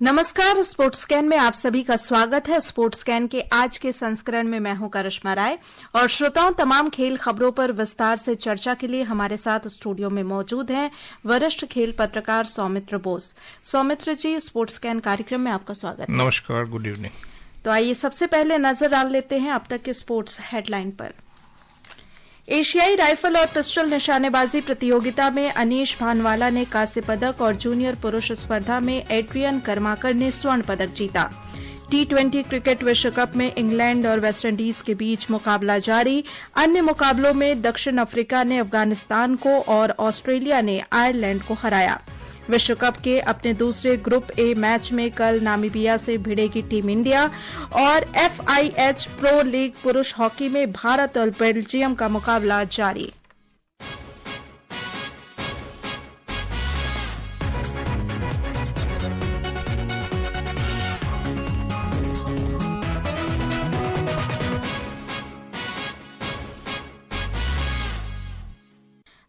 नमस्कार, sports scan में आप सभी का स्वागत है। स्पोर्ट्स स्कैन के आज के संस्करण में मैं हूं करिश्मा राय और श्रोताओं, तमाम खेल खबरों पर विस्तार से चर्चा के लिए हमारे साथ स्टूडियो में मौजूद हैं वरिष्ठ खेल पत्रकार सौमित्र बोस। सौमित्र जी, स्पोर्ट्स स्कैन कार्यक्रम में आपका स्वागत है। नमस्कार, गुड इवनिंग। तो आइए सबसे पहले नजर डाल लेते हैं अब तक के स्पोर्ट्स हेडलाइन पर। एशियाई राइफल और पिस्टल निशानेबाजी प्रतियोगिता में अनीश भानवाला ने कांस्य पदक और जूनियर पुरुष स्पर्धा में एड्रियन कर्माकर ने स्वर्ण पदक जीता। T20 क्रिकेट विश्व कप में इंग्लैंड और वेस्टइंडीज के बीच मुकाबला जारी। अन्य मुकाबलों में दक्षिण अफ्रीका ने अफगानिस्तान को और ऑस्ट्रेलिया ने आयरलैंड को हराया। विश्व कप के अपने दूसरे ग्रुप ए मैच में कल नामीबिया से भिड़ेगी टीम इंडिया और FIH प्रो लीग पुरुष हॉकी में भारत और बेल्जियम का मुकाबला जारी।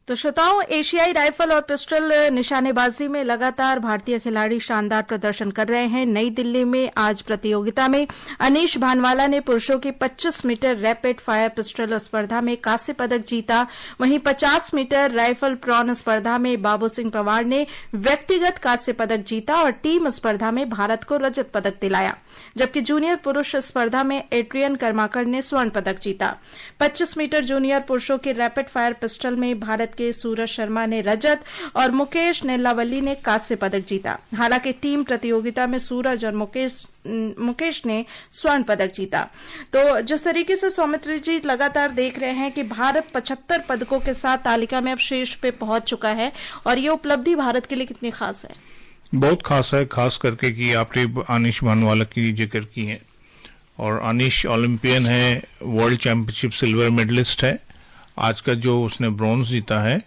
तो श्रोताओं, एशियाई राइफल और पिस्टल निशानेबाजी में लगातार भारतीय खिलाड़ी शानदार प्रदर्शन कर रहे हैं। नई दिल्ली में आज प्रतियोगिता में अनीश भानवाला ने पुरुषों की 25 मीटर रैपिड फायर पिस्टल स्पर्धा में कांस्य पदक जीता। वहीं 50 मीटर राइफल प्रॉन स्पर्धा में बाबू सिंह पवार ने व्यक्तिगत कांस्य पदक जीता और टीम स्पर्धा में भारत को रजत पदक दिलाया। जबकि जूनियर पुरुष स्पर्धा में एड्रियन कर्माकर ने स्वर्ण पदक जीता। 25 मीटर जूनियर पुरुषों के रैपिड फायर पिस्टल में भारत के सूरज शर्मा ने रजत और मुकेश नेल्लावली ने कांस्य पदक जीता। हालांकि टीम प्रतियोगिता में सूरज और मुकेश ने स्वर्ण पदक जीता। तो जिस तरीके से सौमित्र जी लगातार देख रहे हैं कि भारत 75 पदकों के साथ तालिका में अब शीर्ष पे पहुंच चुका है, और ये उपलब्धि भारत के लिए कितनी खास है? बहुत खास है, खास करके कि आपने अनीश भानवाला की जिक्र की है। और अनीश ओलंपियन है, वर्ल्ड चैंपियनशिप सिल्वर मेडलिस्ट है। आज का जो उसने ब्रॉन्ज जीता है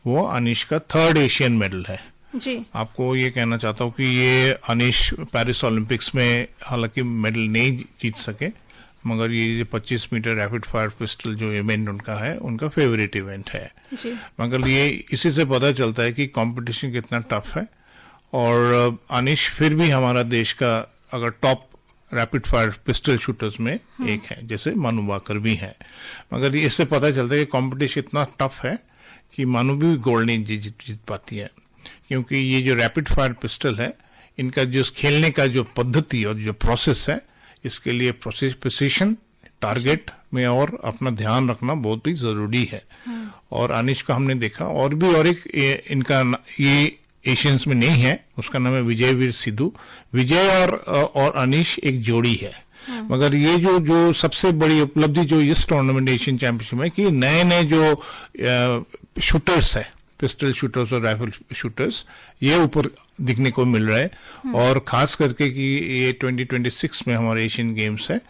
वो अनीश का 3rd एशियन मेडल है जी। आपको ये कहना चाहता हूँ कि ये अनीश पेरिस ओलंपिक्स में हालांकि मेडल नहीं जीत सके, मगर ये 25 मीटर रैपिड फायर पिस्टल जो इवेंट उनका है, उनका फेवरेट इवेंट है जी। मगर ये इसी से पता चलता है कि कंपटीशन कितना टफ है। और अनीश फिर भी हमारा देश का अगर top rapid fire pistol shooters में एक है, जैसे मानू बाकर भी है। मगर ये इससे पता चलता है कि कंपटीशन इतना टफ है कि मानू भी गोल्ड नहीं जीत पाती है, क्योंकि ये जो रैपिड फायर पिस्टल है, इनका जो खेलने का जो पद्धति और जो प्रोसेस है, इसके लिए प्रिसिशन टारगेट में और अपना ध्यान रखना बहुत ही जरूरी है। और अनीश का हमने देखा और भी, और एक इनका ये एशियंस में नहीं है, उसका नाम है विजयवीर सिद्धू। विजय और अनीश एक जोड़ी है। मगर ये जो सबसे बड़ी उपलब्धि जो इस टूर्नामेंट एशियन चैंपियनशिप में कि नए नए जो शूटर्स है, पिस्टल शूटर्स और राइफल शूटर्स, ये ऊपर दिखने को मिल रहा है। और खास करके कि ये 2026 में हमारे एशियन गेम्स है,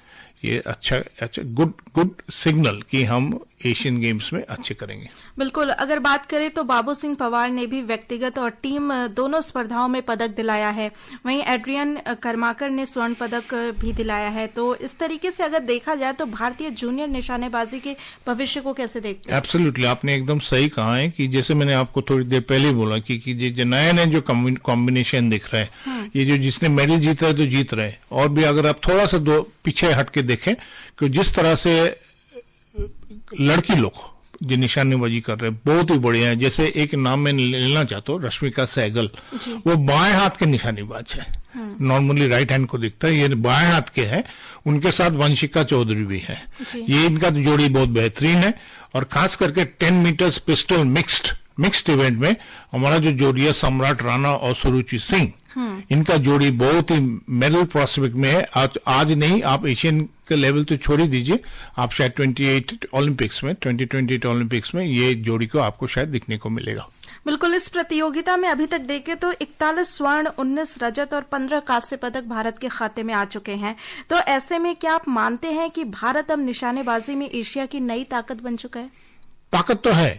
ये अच्छा गुड सिग्नल कि हम एशियन गेम्स में अच्छे करेंगे। बिल्कुल। अगर बात करें तो बाबू सिंह पवार ने भी व्यक्तिगत और टीम दोनों स्पर्धाओं में पदक दिलाया है। वहीं एड्रियन कर्माकर ने स्वर्ण पदक भी दिलाया है। तो इस तरीके से अगर देखा जाए तो भारतीय जूनियर निशानेबाजी के भविष्य को कैसे देखते हैं? एब्सोल्युटली, आपने एकदम सही कहा है कि जैसे मैंने आपको थोड़ी देर पहले बोला कि नए नए जो कॉम्बिनेशन दिख रहा है, ये जो जिसने मेडल जीत रहा है तो जीत रहे। और भी अगर आप थोड़ा सा पीछे हट के देखें कि जिस तरह से लड़की लोग जो निशानेबाजी कर रहे हैं बहुत ही बढ़िया है। जैसे एक नाम मैं लेना चाहता हूँ, रश्मिका सहगल, वो बाएं हाथ के निशानेबाज है। नॉर्मली राइट हैंड को दिखता है, ये बाएं हाथ के है। उनके साथ वंशिका चौधरी भी है। ये इनका जोड़ी बहुत बेहतरीन है। और खास करके 10 मीटर्स पिस्टल मिक्स्ड इवेंट में हमारा जो जोड़ी है सम्राट राणा और सुरुचि सिंह, इनका जोड़ी बहुत ही मेडल प्रोस्पेक्ट में है। आज नहीं, आप एशियन के लेवल तो छोड़ ही दीजिए, आप शायद 2028 ओलंपिक्स में ये जोड़ी को आपको शायद दिखने को मिलेगा। बिल्कुल। इस प्रतियोगिता में अभी तक देखें तो 41 स्वर्ण, 19 रजत और 15 कांस्य पदक भारत के खाते में आ चुके हैं। तो ऐसे में क्या आप मानते हैं कि भारत अब निशानेबाजी में एशिया की नई ताकत बन चुका है? ताकत तो है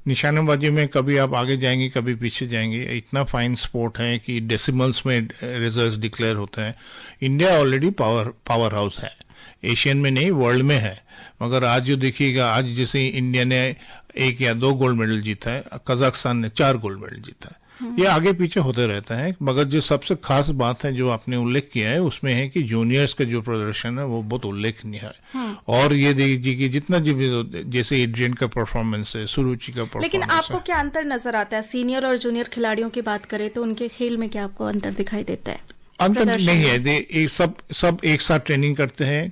निशानेबाजी में, कभी आप आगे जाएंगे कभी पीछे जाएंगे। इतना फाइन स्पोर्ट है कि डेसिमल्स में रिजल्ट्स डिक्लेयर होते हैं। इंडिया ऑलरेडी पावर हाउस है, एशियन में नहीं वर्ल्ड में है। मगर आज जो देखिएगा, आज जैसे इंडिया ने 1 या 2 गोल्ड मेडल जीता है, कजाकिस्तान ने 4 गोल्ड मेडल जीता है। ये आगे पीछे होते रहता है, मगर जो सबसे खास बात है जो आपने उल्लेख किया है उसमें है कि जूनियर्स का जो प्रदर्शन है वो बहुत उल्लेखनीय है। और ये देखिए कि जितना जैसे एड्रियन का परफॉर्मेंस है, सुरुचि का परफॉर्मेंस है। लेकिन आपको क्या अंतर नजर आता है सीनियर और जूनियर खिलाड़ियों की बात करें तो उनके खेल में क्या आपको अंतर दिखाई देता है? अंतर नहीं है, सब एक साथ ट्रेनिंग करते हैं।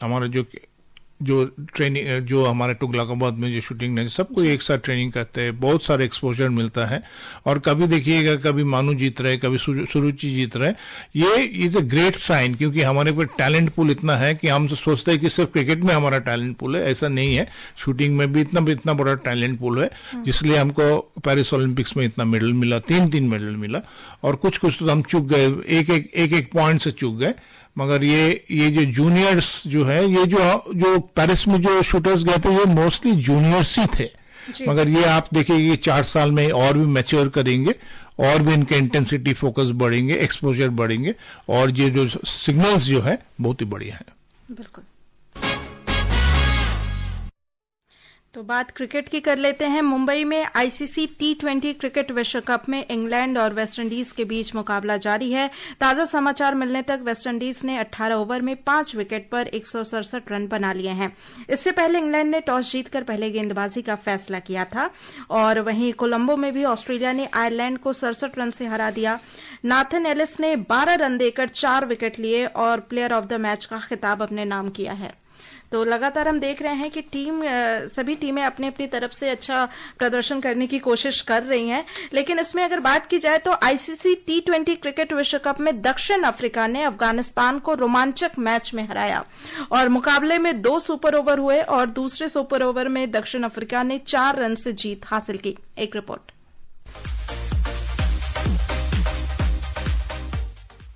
हमारा जो ट्रेनिंग जो हमारे तुगलकाबाद में जो शूटिंग है सबको एक साथ ट्रेनिंग करते हैं, बहुत सारे एक्सपोजर मिलता है। और कभी देखिएगा कभी मानू जीत रहे, कभी सुरुचि जीत रहे, ये इज अ ग्रेट साइन, क्योंकि हमारे पास टैलेंट पूल इतना है कि हम तो सोचते हैं कि सिर्फ क्रिकेट में हमारा टैलेंट पूल है, ऐसा नहीं है। शूटिंग में भी इतना बड़ा टैलेंट पूल है, जिसलिए हमको पेरिस ओलंपिक्स में इतना मेडल मिला, 3 मेडल मिला। और कुछ तो हम चूक गए, एक पॉइंट से चूक गए। मगर ये जो जूनियर्स जो है, ये जो पेरिस में जो शूटर्स गए थे ये मोस्टली जूनियर्स ही थे। मगर ये आप देखिए 4 साल में और भी मैच्योर करेंगे और भी इनके इंटेंसिटी फोकस बढ़ेंगे, एक्सपोजर बढ़ेंगे, और ये जो सिग्नल्स जो है बहुत ही बढ़िया है। बिल्कुल। तो बात क्रिकेट की कर लेते हैं। मुंबई में आईसीसी T20 क्रिकेट विश्व कप में इंग्लैंड और वेस्टइंडीज के बीच मुकाबला जारी है। ताजा समाचार मिलने तक वेस्टइंडीज ने 18 ओवर में 5 विकेट पर 167 रन बना लिए हैं। इससे पहले इंग्लैंड ने टॉस जीतकर पहले गेंदबाजी का फैसला किया था, और वहीं कोलंबो में भी ऑस्ट्रेलिया ने आयरलैंड को 67 रन से हरा दिया। नाथन एलिस ने 12 रन देकर 4 विकेट लिए और प्लेयर ऑफ द मैच का खिताब अपने नाम किया है। तो लगातार हम देख रहे हैं कि सभी टीमें अपनी अपनी तरफ से अच्छा प्रदर्शन करने की कोशिश कर रही हैं। लेकिन इसमें अगर बात की जाए तो आईसीसी T20 क्रिकेट विश्व कप में दक्षिण अफ्रीका ने अफगानिस्तान को रोमांचक मैच में हराया और मुकाबले में 2 सुपर ओवर हुए और दूसरे सुपर ओवर में दक्षिण अफ्रीका ने 4 रन से जीत हासिल की। एक रिपोर्ट।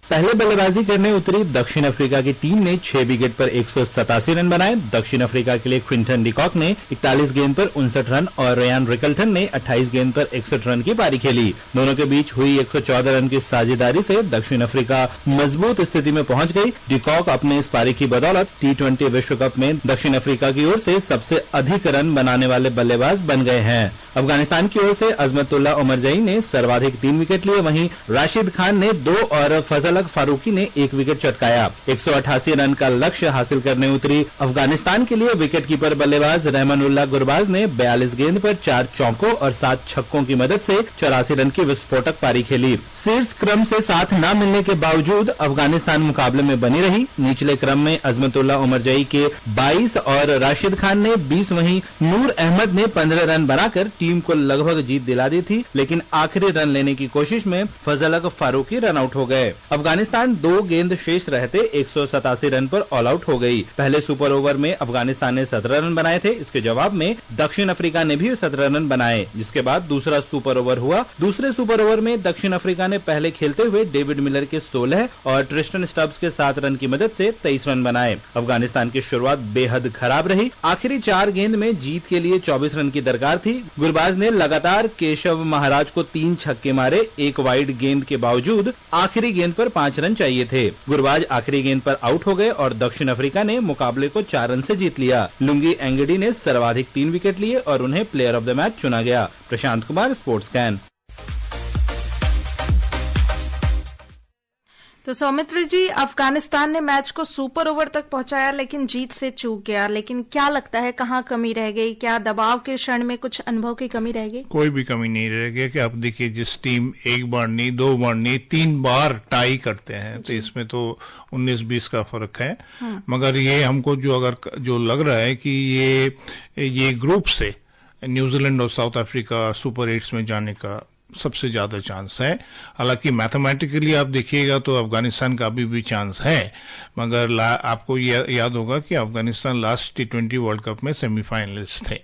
पहले बल्लेबाजी करने उतरी दक्षिण अफ्रीका की टीम ने 6 विकेट पर 187 रन बनाए। दक्षिण अफ्रीका के लिए क्विंटन डिकॉक ने 41 गेंद पर 59 रन और रयान रिकल्टन ने 28 गेंद पर 61 रन की पारी खेली। दोनों के बीच हुई 114 रन की साझेदारी से दक्षिण अफ्रीका मजबूत स्थिति में पहुंच गई। डिकॉक अपने इस पारी की बदौलत T20 विश्व कप में दक्षिण अफ्रीका की ओर से सबसे अधिक रन बनाने वाले बल्लेबाज बन गए हैं। अफगानिस्तान की ओर से अजमतुल्ला उमरजई ने सर्वाधिक 3 विकेट लिए, वहीं राशिद खान ने 2 और फजल फारूकी ने 1 विकेट चटकाया। 188 रन का लक्ष्य हासिल करने उतरी अफगानिस्तान के लिए विकेटकीपर बल्लेबाज रहमानुल्लाह गुरबाज ने 42 गेंद पर 4 चौकों और 7 छक्कों की मदद से 84 रन की विस्फोटक पारी खेली। शीर्ष क्रम से साथ न मिलने के बावजूद अफगानिस्तान मुकाबले में बनी रही। निचले क्रम में अजमतुल्ला उमरजई के 22 और राशिद खान ने 20, वहीं नूर अहमद ने 15 रन बनाकर टीम को लगभग जीत दिला दी थी, लेकिन आखिरी रन लेने की कोशिश में फजल फारूकी रन आउट हो गए। अफगानिस्तान 2 गेंद शेष रहते 187 रन पर ऑल आउट हो गई। पहले सुपर ओवर में अफगानिस्तान ने 17 रन बनाए थे। इसके जवाब में दक्षिण अफ्रीका ने भी 17 रन बनाए, जिसके बाद दूसरा सुपर ओवर हुआ। दूसरे सुपर ओवर में दक्षिण अफ्रीका ने पहले खेलते हुए डेविड मिलर के 16 और ट्रिस्टन स्टब्स के 7 रन की मदद से 23 रन बनाए। अफगानिस्तान की शुरुआत बेहद खराब रही। आखिरी 4 गेंद में जीत के लिए 24 रन की दरकार थी। गुरबाज ने लगातार केशव महाराज को 3 छक्के मारे। 1 वाइड गेंद के बावजूद आखिरी गेंद पर 5 रन चाहिए थे। गुरबाज आखिरी गेंद पर आउट हो गए और दक्षिण अफ्रीका ने मुकाबले को 4 रन से जीत लिया। लुंगी एंगडी ने सर्वाधिक 3 विकेट लिए और उन्हें प्लेयर ऑफ द मैच चुना गया। Prashant Kumar, sports can. तो सौमित्र जी, अफगानिस्तान ने मैच को सुपर ओवर तक पहुंचाया लेकिन जीत से चूक गया। लेकिन क्या लगता है कहां कमी रह गई? क्या दबाव के क्षण में कुछ अनुभव की कमी रह गई? कोई भी कमी नहीं रह गई। कि आप देखिए जिस टीम 1 बार नहीं, 2 बार नहीं, 3 बार टाई करते हैं, तो इसमें तो 19-20 का फर्क है। मगर ये हमको जो लग रहा है कि ये ग्रुप से न्यूजीलैंड और साउथ अफ्रीका सुपर 8 में जाने का सबसे ज्यादा चांस है। हालांकि मैथमेटिकली आप देखिएगा तो अफगानिस्तान का अभी भी चांस है, मगर आपको याद होगा कि Afghanistan last T20 world cup में सेमीफाइनलिस्ट थे।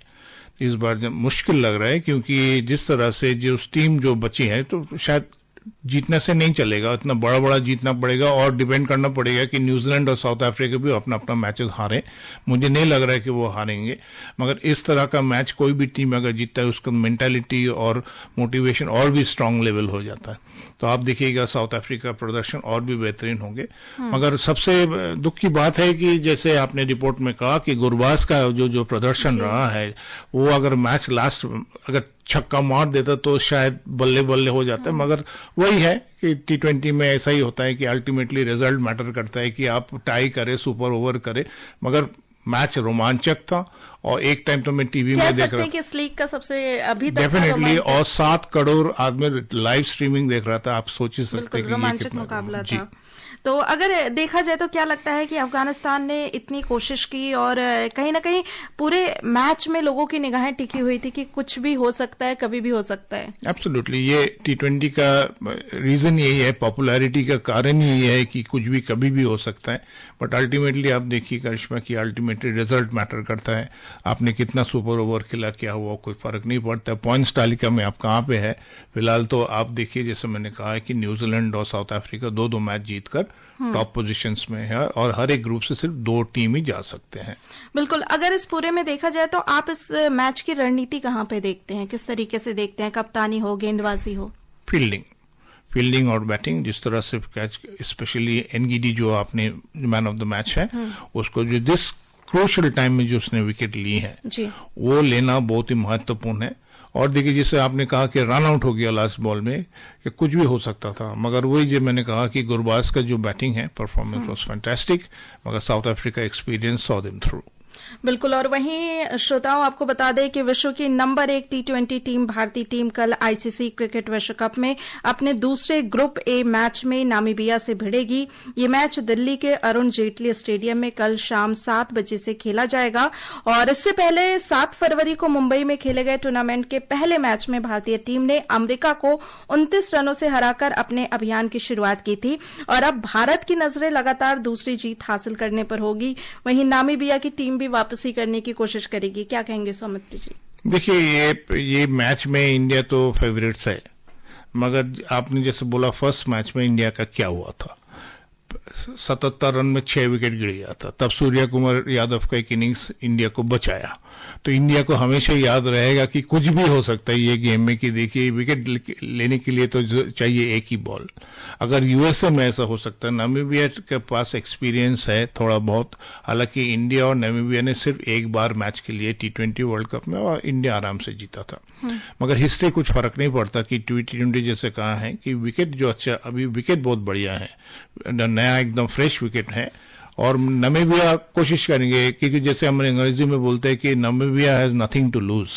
इस बार मुश्किल लग रहा है, क्योंकि जिस तरह से जो टीम जो बची है, तो शायद जीतने से नहीं चलेगा, इतना बड़ा जीतना पड़ेगा और डिपेंड करना पड़ेगा कि न्यूजीलैंड और साउथ अफ्रीका भी अपना अपना मैचेस हारें। मुझे नहीं लग रहा है कि वो हारेंगे, मगर इस तरह का मैच कोई भी टीम अगर जीतता है उसका मेंटालिटी और मोटिवेशन और भी स्ट्रांग लेवल हो जाता है। तो आप देखिएगा साउथ अफ्रीका प्रदर्शन और भी बेहतरीन होंगे। मगर सबसे दुख की बात है कि जैसे आपने रिपोर्ट में कहा कि गुरबाज का जो प्रदर्शन रहा है, वो अगर मैच लास्ट अगर छक्का मार देता तो शायद बल्ले बल्ले हो जाता है। मगर वही है कि T20 में ऐसा ही होता है कि अल्टीमेटली रिजल्ट मैटर करता है कि आप टाई करे, सुपर ओवर करे। मगर मैच रोमांचक था और एक टाइम तो मैं टीवी में देख रहा था कि इस लीग का सबसे अभी तक डेफिनेटली, और 7 करोड़ आदमी लाइव स्ट्रीमिंग देख रहा था। आप सोच ही सकते हैं कि रोमांचक मुकाबला था। तो अगर देखा जाए तो क्या लगता है कि अफगानिस्तान ने इतनी कोशिश की और कहीं ना कहीं पूरे मैच में लोगों की निगाहें टिकी हुई थी कि कुछ भी हो सकता है, कभी भी हो सकता है। एब्सोल्युटली, ये T20 का रीजन यही है, पॉपुलैरिटी का कारण यही है कि कुछ भी कभी भी हो सकता है। बट अल्टीमेटली आप देखिए करिश्मा की अल्टीमेटली रिजल्ट मैटर करता है। आपने कितना सुपर ओवर खेला, क्या हुआ, कोई फर्क नहीं पड़ता। पॉइंट्स तालिका में आप कहाँ पे है फिलहाल, तो आप देखिए जैसे मैंने कहा है कि न्यूजीलैंड और साउथ अफ्रीका 2-2 मैच जीतकर टॉप पोजीशंस में है और हर एक ग्रुप से सिर्फ 2 टीम ही जा सकते हैं। बिल्कुल, अगर इस पूरे में देखा जाए तो आप इस मैच की रणनीति कहाँ पे देखते हैं, किस तरीके से देखते हैं? कप्तानी हो, गेंदबाजी हो? फील्डिंग और बैटिंग। जिस तरह से कैच, स्पेशली एनगीडी जो आपने मैन ऑफ द मैच है, उसको जो दिस क्रूशियल टाइम में जो उसने विकेट ली है वो लेना बहुत ही महत्वपूर्ण है। और देखिए जैसे आपने कहा कि रन आउट हो गया लास्ट बॉल में, कि कुछ भी हो सकता था। मगर वही जो मैंने कहा कि गुरबाज का जो बैटिंग है, परफॉर्मेंस वाज फैंटास्टिक, मगर south Africa experience saw them through. बिल्कुल, और वहीं श्रोताओं आपको बता दें कि विश्व की नंबर 1 T20 टीम भारतीय टीम कल आईसीसी क्रिकेट विश्व कप में अपने दूसरे ग्रुप ए मैच में नामीबिया से भिड़ेगी। ये मैच दिल्ली के अरुण जेटली स्टेडियम में कल शाम 7 बजे से खेला जाएगा। और इससे पहले 7 फरवरी को मुंबई में खेले गए टूर्नामेंट के पहले मैच में भारतीय टीम ने अमेरिका को 29 रनों से हराकर अपने अभियान की शुरुआत की थी और अब भारत की नजरें लगातार दूसरी जीत हासिल करने पर होगी। वहीं नामीबिया की टीम भी वापसी करने की कोशिश करेगी। क्या कहेंगे सौमित्र जी? देखिए ये मैच में इंडिया तो फेवरेट्स है, मगर आपने जैसे बोला फर्स्ट मैच में इंडिया का क्या हुआ था, 77 रन में 6 विकेट गिर गया था। तब सूर्य कुमार यादव का एक इनिंग्स इंडिया को बचाया। तो इंडिया को हमेशा याद रहेगा कि कुछ भी हो सकता है ये गेम में, कि देखिए विकेट लेने के लिए तो चाहिए एक ही बॉल। अगर यूएसए में ऐसा हो सकता है, नामीबिया के पास एक्सपीरियंस है थोड़ा बहुत। हालांकि इंडिया और नामीबिया ने सिर्फ एक बार मैच के लिए T20 वर्ल्ड कप में, और इंडिया आराम से जीता था। मगर हिस्ट्री कुछ फर्क नहीं पड़ता कि T20 जैसे कहा है कि विकेट जो अच्छा, अभी विकेट बहुत बढ़िया है, नया एकदम फ्रेश विकेट है। और नामीबिया कोशिश करेंगे, क्योंकि जैसे हम अंग्रेजी में बोलते हैं कि Namibia has nothing to lose,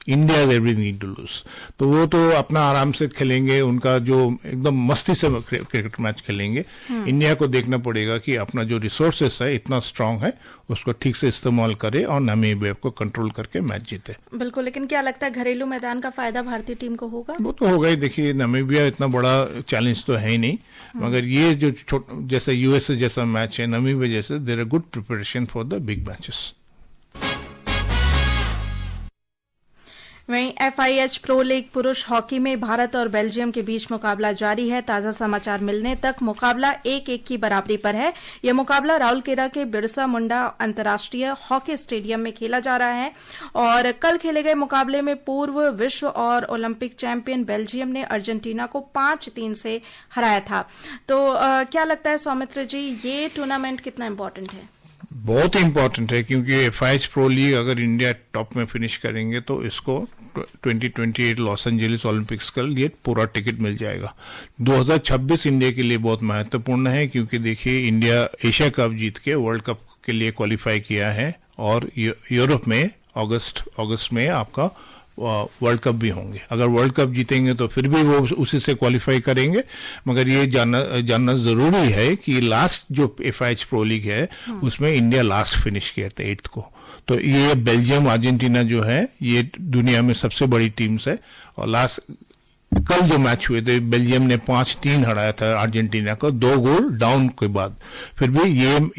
India has everything to lose. तो वो तो अपना आराम से खेलेंगे, उनका जो एकदम मस्ती से क्रिकेट मैच खेलेंगे। इंडिया को देखना पड़ेगा कि अपना जो रिसोर्सेस है इतना स्ट्रांग है, उसको ठीक से इस्तेमाल करे और नामीबिया को कंट्रोल करके मैच जीते। बिल्कुल, लेकिन क्या लगता है घरेलू मैदान का फायदा भारतीय टीम को होगा? वो तो होगा ही। देखिए नामीबिया इतना बड़ा चैलेंज तो है ही नहीं, मगर ये जो जैसे यूएसए जैसा मैच है, नामीबिया जैसे, there are good preparation for the big matches. वहीं FIH प्रो लीग पुरुष हॉकी में भारत और बेल्जियम के बीच मुकाबला जारी है। ताजा समाचार मिलने तक मुकाबला 1-1 की बराबरी पर है। यह मुकाबला राउरकेला के बिरसा मुंडा अंतर्राष्ट्रीय हॉकी स्टेडियम में खेला जा रहा है। और कल खेले गए मुकाबले में पूर्व विश्व और ओलंपिक चैंपियन बेल्जियम ने अर्जेंटीना को 5-3 से हराया था। तो क्या लगता है सौमित्र जी, ये टूर्नामेंट कितना इम्पोर्टेंट है? बहुत इंपॉर्टेंट है, क्योंकि FIH प्रो लीग अगर इंडिया टॉप में फिनिश करेंगे तो इसको 2028 लॉस एंजलिस ओलंपिक्स के लिए पूरा टिकट मिल जाएगा। 2026 इंडिया के लिए बहुत महत्वपूर्ण है, क्योंकि देखिए इंडिया एशिया कप जीत के वर्ल्ड कप के लिए क्वालिफाई किया है और यूरोप में अगस्त में आपका वर्ल्ड कप भी होंगे। अगर वर्ल्ड कप जीतेंगे तो फिर भी वो उसी से क्वालिफाई करेंगे। मगर ये जानना जरूरी है कि लास्ट जो FIH प्रो लीग है उसमें इंडिया लास्ट फिनिश किया था 8th को। तो ये बेल्जियम अर्जेंटीना जो है ये दुनिया में सबसे बड़ी टीम्स है। और लास्ट कल जो मैच हुए थे बेल्जियम ने 5-3 हराया था अर्जेंटीना को, 2 गोल डाउन के बाद। फिर भी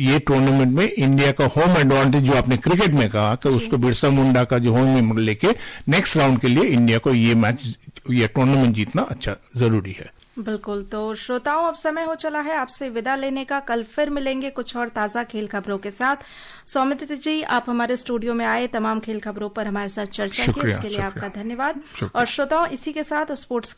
ये टूर्नामेंट में इंडिया का होम एडवांटेज जो आपने क्रिकेट में कहा कि उसको बिरसा मुंडा का जो होम में लेके नेक्स्ट राउंड के लिए इंडिया को ये टूर्नामेंट जीतना अच्छा जरूरी है। बिल्कुल, तो श्रोताओं अब समय हो चला है आपसे विदा लेने का। कल फिर मिलेंगे कुछ और ताजा खेल खबरों के साथ। सौमित्र जी, आप हमारे स्टूडियो में आए, तमाम खेल खबरों पर हमारे साथ चर्चा की, इसके लिए आपका धन्यवाद। और श्रोताओं, इसी के साथ स्पोर्ट्स